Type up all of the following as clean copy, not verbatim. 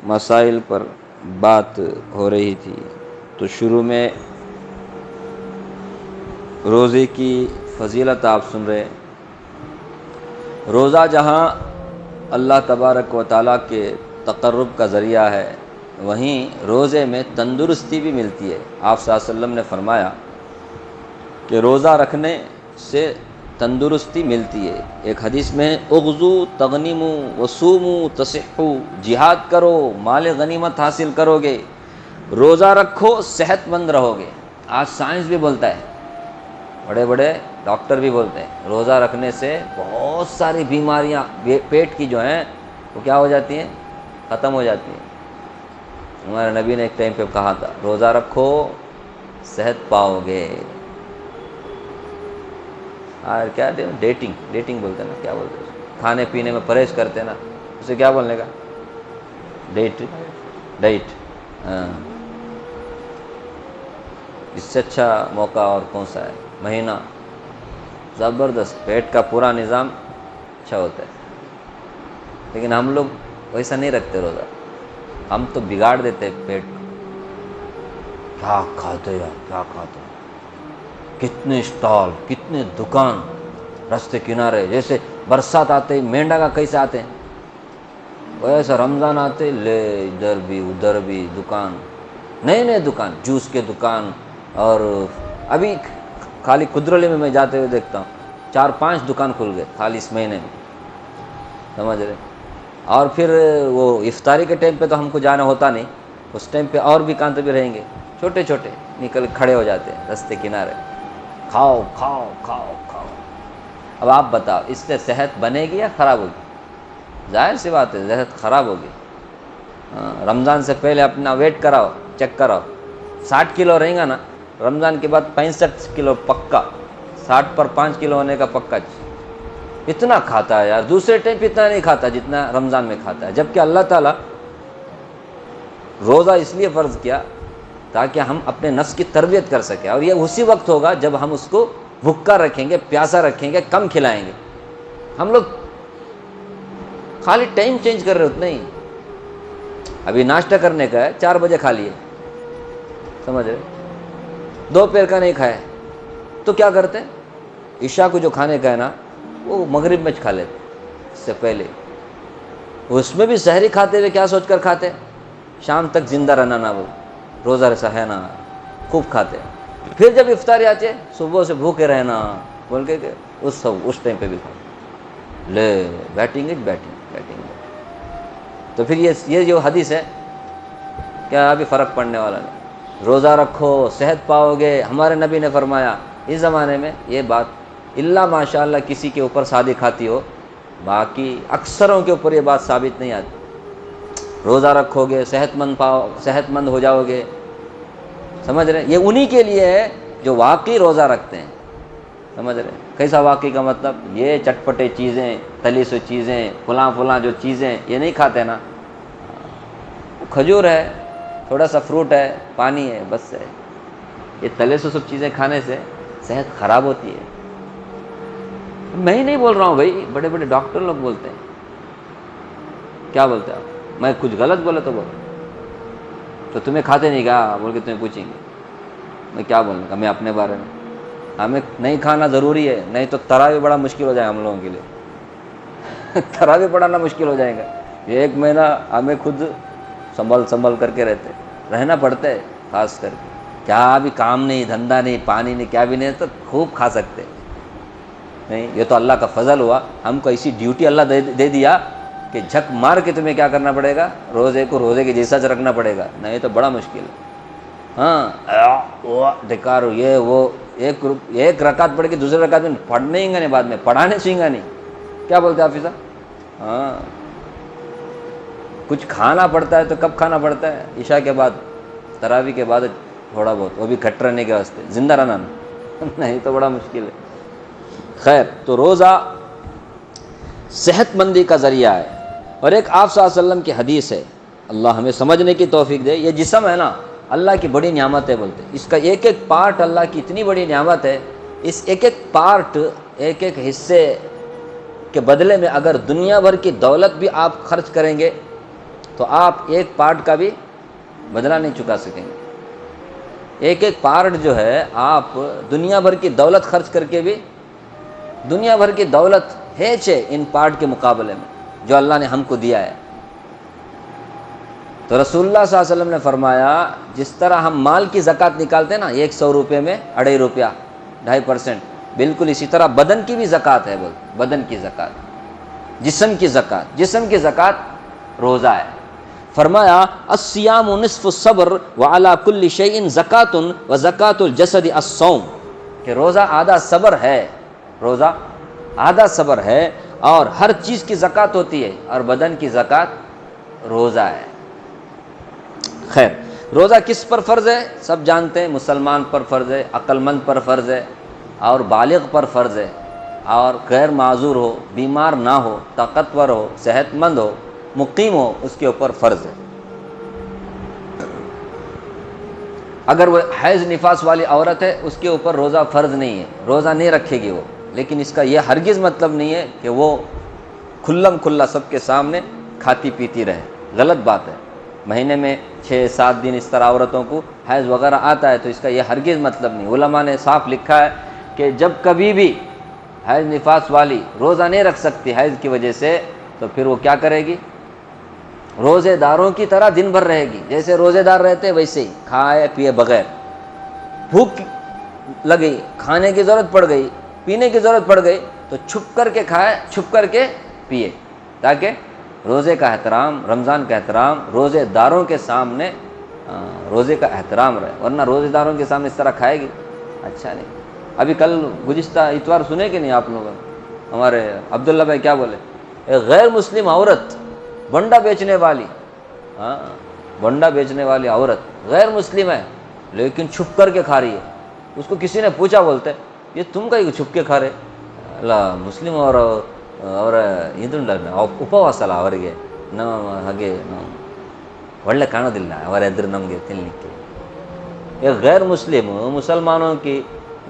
مسائل پر بات ہو رہی تھی، تو شروع میں روزے کی فضیلت آپ سن رہے۔ روزہ جہاں اللہ تبارک و تعالیٰ کے تقرب کا ذریعہ ہے، وہیں روزے میں تندرستی بھی ملتی ہے۔ آپ صلی اللہ علیہ وسلم نے فرمایا کہ روزہ رکھنے سے تندرستی ملتی ہے۔ ایک حدیث میں اغزو تغنیمو وصومو تصحو، جہاد کرو مال غنیمت حاصل کرو گے، روزہ رکھو صحت مند رہو گے۔ آج سائنس بھی بولتا ہے، بڑے بڑے ڈاکٹر بھی بولتے ہیں روزہ رکھنے سے بہت ساری بیماریاں پیٹ کی جو ہیں وہ کیا ہو جاتی ہیں، ختم ہو جاتی ہیں۔ ہمارے نبی نے ایک ٹائم پہ کہا تھا روزہ رکھو صحت پاؤ گے۔ اور کیا ڈیٹنگ بولتے ہیں نا، کیا بولتے ہیں، کھانے پینے میں پرہیز کرتے ہیں نا، اسے کیا بولنے کا، ڈائٹ۔ ہاں، اس سے اچھا موقع اور کون سا ہے، مہینہ زبردست، پیٹ کا پورا نظام اچھا ہوتا ہے۔ لیکن ہم لوگ ویسا نہیں رکھتے روزہ، ہم تو بگاڑ دیتے پیٹ کو۔ کیا کھاتے یار، کیا کھاتے، کتنے اسٹال، کتنے دکان راستے کنارے، جیسے برسات آتے ہی مینڈا کا کیسے آتے ہیں، ویسا رمضان آتے لے ادھر بھی دکان، نئے نئے دکان، جوس کے دکان۔ اور ابھی خالی کدرلی میں جاتے ہوئے دیکھتا ہوں 4-5 دکان کھل گئے خالی اس مہینے میں، سمجھ رہے۔ اور پھر وہ افطاری کے ٹائم پہ تو ہم کو جانا ہوتا نہیں، اس ٹائم پہ اور بھی کانتے بھی رہیں گے، چھوٹے چھوٹے نکل کھڑے ہو جاتے ہیں راستے کنارے، کھاؤ کھاؤ کھاؤ کھاؤ۔ اب آپ بتاؤ اس سے صحت بنے گی یا خراب ہوگی؟ ظاہر سی بات ہے صحت خراب ہوگی۔ رمضان سے پہلے اپنا ویٹ کراؤ، چیک کراؤ، 60 کلو رہیں گا نا، رمضان کے بعد 65 کلو پکا، 60 پر 5 کلو ہونے کا پکا۔ اتنا کھاتا ہے یار، دوسرے ٹائم پہ اتنا نہیں کھاتا جتنا رمضان میں کھاتا ہے، جبکہ اللہ تعالیٰ روزہ اس لیے فرض کیا تاکہ ہم اپنے نفس کی تربیت کر سکیں، اور یہ اسی وقت ہوگا جب ہم اس کو بھوکا رکھیں گے، پیاسا رکھیں گے، کم کھلائیں گے۔ ہم لوگ خالی ٹائم چینج کر رہے اتنا ہی، ابھی ناشتہ کرنے کا ہے 4 بجے کھا لیے، سمجھ رہے، دوپہر کا نہیں کھائے تو کیا کرتے ہیں، عشاء کو جو کھانے کا ہے نا وہ مغرب میں کھا لیتے اس سے پہلے، اس میں بھی سحری کھاتے ہوئے کیا سوچ کر کھاتے، شام تک زندہ رہنا نا، وہ روزہ رسا ہے نا، خوب کھاتے۔ پھر جب افطاری آتی ہے صبح سے بھوکے رہنا بول کے کہ اس ٹائم پہ بھی کھاؤ، لے بیٹنگ تو پھر یہ جو حدیث ہے کیا ابھی فرق پڑنے والا نہیں، روزہ رکھو صحت پاؤ گے۔ ہمارے نبی نے فرمایا اس زمانے میں یہ بات اللہ ماشاء اللہ کسی کے اوپر صادق آتی ہو، باقی اکثروں کے اوپر یہ بات ثابت نہیں آتی۔ روزہ رکھو گے صحت مند ہو جاؤ گے، سمجھ رہے، یہ انہی کے لیے ہے جو واقعی روزہ رکھتے ہیں، سمجھ رہے۔ کیسا واقعی کا مطلب، یہ چٹپٹے چیزیں، تلی سو چیزیں، فلاں جو چیزیں یہ نہیں کھاتے نا، کھجور ہے، تھوڑا سا فروٹ ہے، پانی ہے، بس ہے۔ یہ تلے سے سب چیزیں کھانے سے صحت خراب ہوتی ہے۔ میں ہی نہیں بول رہا ہوں بھائی، بڑے بڑے ڈاکٹر لوگ بولتے ہیں۔ کیا بولتے ہیں آپ، میں کچھ غلط بولے تو بولو، تو تمہیں کھاتے نہیں کہا بول کے تمہیں پوچھیں گے، میں کیا بولوں گا میں اپنے بارے میں۔ ہمیں نہیں کھانا ضروری ہے، نہیں تو تراویح بڑا مشکل ہو جائے ہم لوگوں کے لیے تراویح پڑھانا مشکل ہو جائے گا۔ یہ 1 مہینہ ہمیں خود سنبھل کر کے رہنا پڑتا ہے، خاص کر کے کیا بھی کام نہیں، دھندا نہیں، پانی نہیں، کیا بھی نہیں، تو خوب کھا سکتے نہیں۔ یہ تو اللہ کا فضل ہوا، ہم کو ایسی ڈیوٹی اللہ دے دیا کہ جھک مار کے تمہیں کیا کرنا پڑے گا، روزے کو روزے کے جیسا رکھنا پڑے گا، نہیں تو بڑا مشکل ہے۔ ہاں ڈکار یہ وہ، ایک رکعت پڑھ کے دوسرے رکعت میں پڑھنے ہی گا نہیں، بعد میں پڑھانے سیکھیں گا نہیں، کیا بولتے ہیں حافظہ؟ ہاں، کچھ کھانا پڑتا ہے تو کب کھانا پڑتا ہے، عشاء کے بعد، تراویح کے بعد تھوڑا بہت، وہ بھی کھٹ رہنے کے واسطے، زندہ رہنا نہیں تو بڑا مشکل ہے۔ خیر، تو روزہ صحت مندی کا ذریعہ ہے۔ اور ایک آپ صلی اللہ علیہ وسلم کی حدیث ہے، اللہ ہمیں سمجھنے کی توفیق دے، یہ جسم ہے نا اللہ کی بڑی نعمت ہے، بولتے اس کا ایک ایک پارٹ اللہ کی اتنی بڑی نعمت ہے، اس ایک ایک پارٹ، ایک ایک حصے کے بدلے میں اگر دنیا بھر کی دولت بھی آپ خرچ کریں گے تو آپ ایک پارٹ کا بھی بدلہ نہیں چکا سکیں گے. ایک ایک پارٹ جو ہے آپ دنیا بھر کی دولت خرچ کر کے بھی، دنیا بھر کی دولت ہے ان پارٹ کے مقابلے میں جو اللہ نے ہم کو دیا ہے. تو رسول اللہ صلی اللہ علیہ وسلم نے فرمایا جس طرح ہم مال کی زکوٰۃ نکالتے ہیں نا 100 روپے میں 2.5 روپیہ 2.5%، بالکل اسی طرح بدن کی بھی زکوٰۃ ہے. بدن کی زکوٰۃ، جسم کی زکوٰۃ، جسم کی زکوٰۃ روزہ ہے. فرمایا الصیام نصف الصبر وعلی کل شیء زکوۃ وزکوۃ الجسد الصوم، کہ روزہ آدھا صبر ہے، روزہ آدھا صبر ہے اور ہر چیز کی زکوٰۃ ہوتی ہے، اور بدن کی زکوٰۃ روزہ ہے. خیر، روزہ کس پر فرض ہے سب جانتے ہیں، مسلمان پر فرض ہے، عقل مند پر فرض ہے، اور بالغ پر فرض ہے، اور غیر معذور ہو، بیمار نہ ہو، طاقتور ہو، صحت مند ہو، مقیم ہو، اس کے اوپر فرض ہے. اگر وہ حیض نفاس والی عورت ہے اس کے اوپر روزہ فرض نہیں ہے، روزہ نہیں رکھے گی وہ، لیکن اس کا یہ ہرگز مطلب نہیں ہے کہ وہ کھلم کھلا سب کے سامنے کھاتی پیتی رہے. غلط بات ہے. مہینے میں 6-7 دن اس طرح عورتوں کو حیض وغیرہ آتا ہے تو اس کا یہ ہرگز مطلب نہیں. علماء نے صاف لکھا ہے کہ جب کبھی بھی حیض نفاس والی روزہ نہیں رکھ سکتی حیض کی وجہ سے، تو پھر وہ کیا کرے گی؟ روزے داروں کی طرح دن بھر رہے گی. جیسے روزے دار رہتے ویسے ہی کھائے پیے بغیر. بھوک لگئی، کھانے کی ضرورت پڑ گئی، پینے کی ضرورت پڑ گئی تو چھپ کر کے کھائے، چھپ کر کے پیے، تاکہ روزے کا احترام، رمضان کا احترام روزے داروں کے سامنے روزے کا احترام رہے. ورنہ روزے داروں کے سامنے اس طرح کھائے گی، اچھا نہیں. ابھی کل گزشتہ اتوار سنے کہ نہیں آپ لوگوں نے؟ ہمارے عبداللہ بھائی کیا بولے؟ ایک غیر مسلم عورت بنڈا بیچنے والی، بنڈا بیچنے والی عورت غیر مسلم ہے لیکن چھپ کر کے کھا رہی ہے. اس کو کسی نے پوچھا، بولتے یہ تم کا چھپ کے کھا رہے؟ اللہ مسلم اور ಇದನ್ನ ಉಪವಾಸ ಅಲ್ಲ ಅವರಿಗೆ, ಹಾಗೆ ಒಳ್ಳೆ ಕಾಣೋದಿಲ್ಲ ಅವರ ಎದುರು ನಮಗೆ ತಿನ್ನಲಿಕ್ಕೆ. یہ غیر مسلم مسلمانوں کی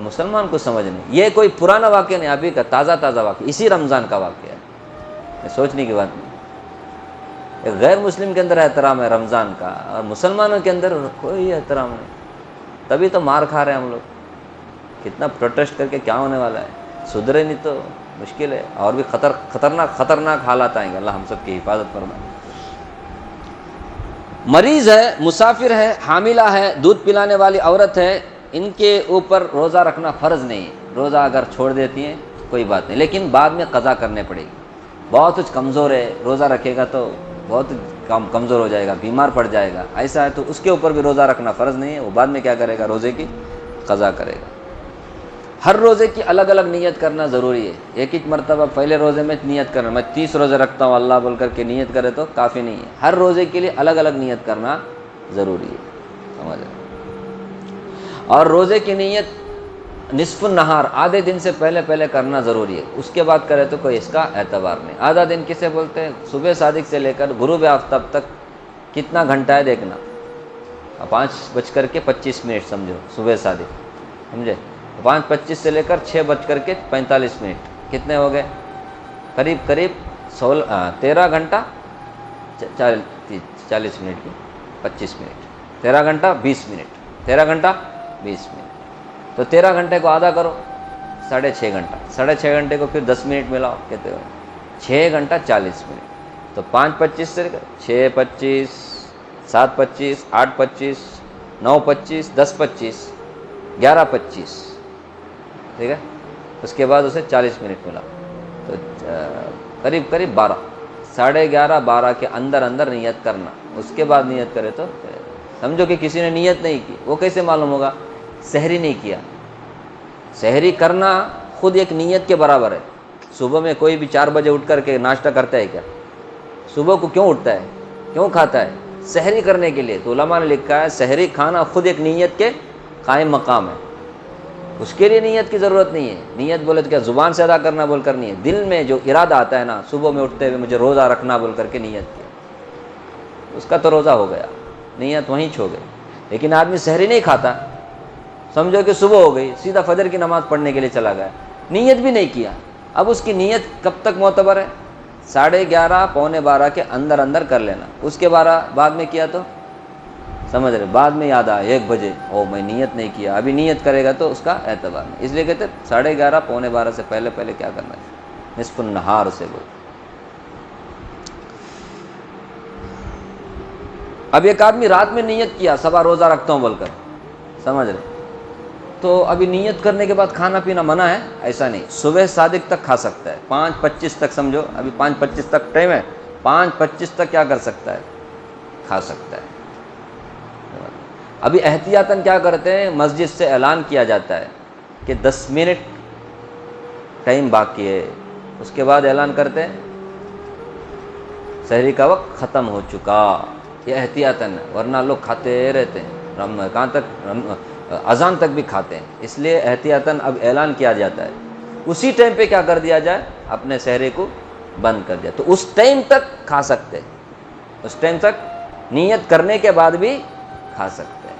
مسلمان کو سمجھ نہیں. یہ کوئی پرانا واقعہ نہیں، ابھی کا تازہ واقعہ، اسی رمضان کا واقعہ ہے. یہ سوچنے کی بات نہیں. ایک غیر مسلم کے اندر احترام ہے رمضان کا، اور مسلمانوں کے اندر کوئی احترام نہیں. تبھی تو مار کھا رہے ہیں ہم لوگ. کتنا پروٹیسٹ کر کے کیا ہونے والا ہے؟ سدھرے نہیں تو مشکل ہے، اور بھی خطرناک حالات آئیں گے. اللہ ہم سب کی حفاظت فرمائے. مریض ہے، مسافر ہے، حاملہ ہے، دودھ پلانے والی عورت ہے، ان کے اوپر روزہ رکھنا فرض نہیں ہے. روزہ اگر چھوڑ دیتی ہیں کوئی بات نہیں، لیکن بعد میں قضا کرنے پڑے گی. بہت کچھ کمزور ہے، روزہ رکھے گا تو بہت کمزور ہو جائے گا، بیمار پڑ جائے گا، ایسا ہے تو اس کے اوپر بھی روزہ رکھنا فرض نہیں ہے. وہ بعد میں کیا کرے گا؟ روزے کی قضا کرے گا. ہر روزے کی الگ الگ نیت کرنا ضروری ہے. ایک مرتبہ پہلے روزے میں نیت کرنا، میں 30 روزے رکھتا ہوں اللہ بول کر کے نیت کرے تو کافی نہیں ہے. ہر روزے کے لیے الگ الگ نیت کرنا ضروری ہے. سمجھ؟ اور روزے کی نیت نصف النہار، آدھے دن سے پہلے کرنا ضروری ہے. اس کے بعد کرے تو کوئی اس کا اعتبار نہیں. آدھا دن کسے بولتے ہیں؟ صبح صادق سے لے کر غروب آفتاب تک کتنا گھنٹہ ہے دیکھنا. 5:25 سمجھو صبح صادق، سمجھے؟ 5:25 سے لے کر 6:45 کتنے ہو گئے؟ قریب 13 گھنٹہ 40 منٹ کی 25 منٹ، 13 گھنٹہ 20 منٹ، 13 گھنٹہ 20 منٹ. تو 13 گھنٹے کو آدھا کرو 6.5 گھنٹہ، 6.5 گھنٹے کو پھر 10 منٹ ملاؤ، کہتے ہو 6 گھنٹہ 40 منٹ. تو 5:25 سے لے کر 6:25 7:25 8:25 9:25 10:25 11:25، ٹھیک ہے. اس کے بعد اسے 40 منٹ ملا تو قریب 12 11:30 12 کے اندر نیت کرنا. اس کے بعد نیت کرے تو سمجھو کہ کسی نے نیت نہیں کی. وہ کیسے معلوم ہوگا؟ سحری نہیں کیا. سحری کرنا خود ایک نیت کے برابر ہے. صبح میں کوئی بھی 4 بجے اٹھ کر کے ناشتہ کرتا ہے کیا؟ صبح کو کیوں اٹھتا ہے؟ کیوں کھاتا ہے؟ سحری کرنے کے لیے. تو علماء نے لکھا ہے سحری کھانا خود ایک نیت کے قائم مقام ہے. اس کے لیے نیت کی ضرورت نہیں ہے. نیت بولے تو کیا زبان سے ادا کرنا بول کر نہیں ہے، دل میں جو ارادہ آتا ہے نا، صبح میں اٹھتے ہوئے مجھے روزہ رکھنا بول کر کے نیت کیا، اس کا تو روزہ ہو گیا، نیت وہیں چھو گئی. لیکن آدمی سحری نہیں کھاتا، سمجھو کہ صبح ہو گئی، سیدھا فجر کی نماز پڑھنے کے لیے چلا گیا، نیت بھی نہیں کیا، اب اس کی نیت کب تک معتبر ہے؟ 11:30 پونے 12 کے اندر اندر کر لینا. اس کے بعد میں کیا تو سمجھ رہے، بعد میں یاد آیا 1 بجے میں نیت نہیں کیا، ابھی نیت کرے گا تو اس کا اعتبار نہیں. اس لیے کہتے 11:30 پونے 12 سے پہلے کیا کرنا ہے؟ نصف النہار سے بول. اب ایک آدمی رات میں نیت کیا صبح روزہ رکھتا ہوں بول کر، سمجھ رہے، تو ابھی نیت کرنے کے بعد کھانا پینا منع ہے؟ ایسا نہیں، صبح صادق تک کھا سکتا ہے. 5:25 تک سمجھو، ابھی 5:25 تک ٹائم ہے، 5:25 تک کیا کر سکتا ہے؟ کھا سکتا ہے. ابھی احتیاطاً کیا کرتے ہیں، مسجد سے اعلان کیا جاتا ہے کہ 10 منٹ ٹائم باقی ہے، اس کے بعد اعلان کرتے ہیں سحری کا وقت ختم ہو چکا. یہ احتیاطاً ہے، ورنہ لوگ کھاتے رہتے ہیں، کہاں تک اذان تک بھی کھاتے ہیں. اس لیے احتیاطاً اب اعلان کیا جاتا ہے، اسی ٹائم پہ کیا کر دیا جائے، اپنے سحری کو بند کر دیا. تو اس ٹائم تک کھا سکتے ہیں، اس ٹائم تک نیت کرنے کے بعد بھی کھا سکتے ہیں،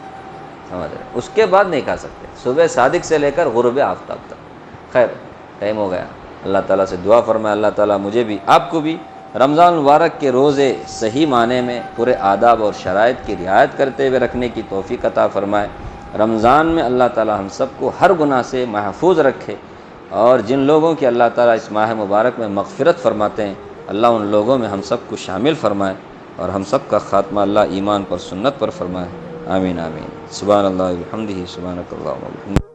سمجھ رہے، اس کے بعد نہیں کھا سکتے. صبح صادق سے لے کر غروب آفتاب تک. خیر ٹائم ہو گیا. اللہ تعالیٰ سے دعا فرمائے اللہ تعالیٰ مجھے بھی آپ کو بھی رمضان المبارک کے روزے صحیح معنی میں پورے آداب اور شرائط کی رعایت کرتے ہوئے رکھنے کی توفیق عطا فرمائے. رمضان میں اللہ تعالیٰ ہم سب کو ہر گناہ سے محفوظ رکھے، اور جن لوگوں کی اللہ تعالیٰ اس ماہ مبارک میں مغفرت فرماتے ہیں اللہ ان لوگوں میں ہم سب کو شامل فرمائے، اور ہم سب کا خاتمہ اللہ ایمان پر سنت پر فرمائے. آمین آمین. سبحان اللہ وبحمدہ، سبحانک اللہم وبحمدک.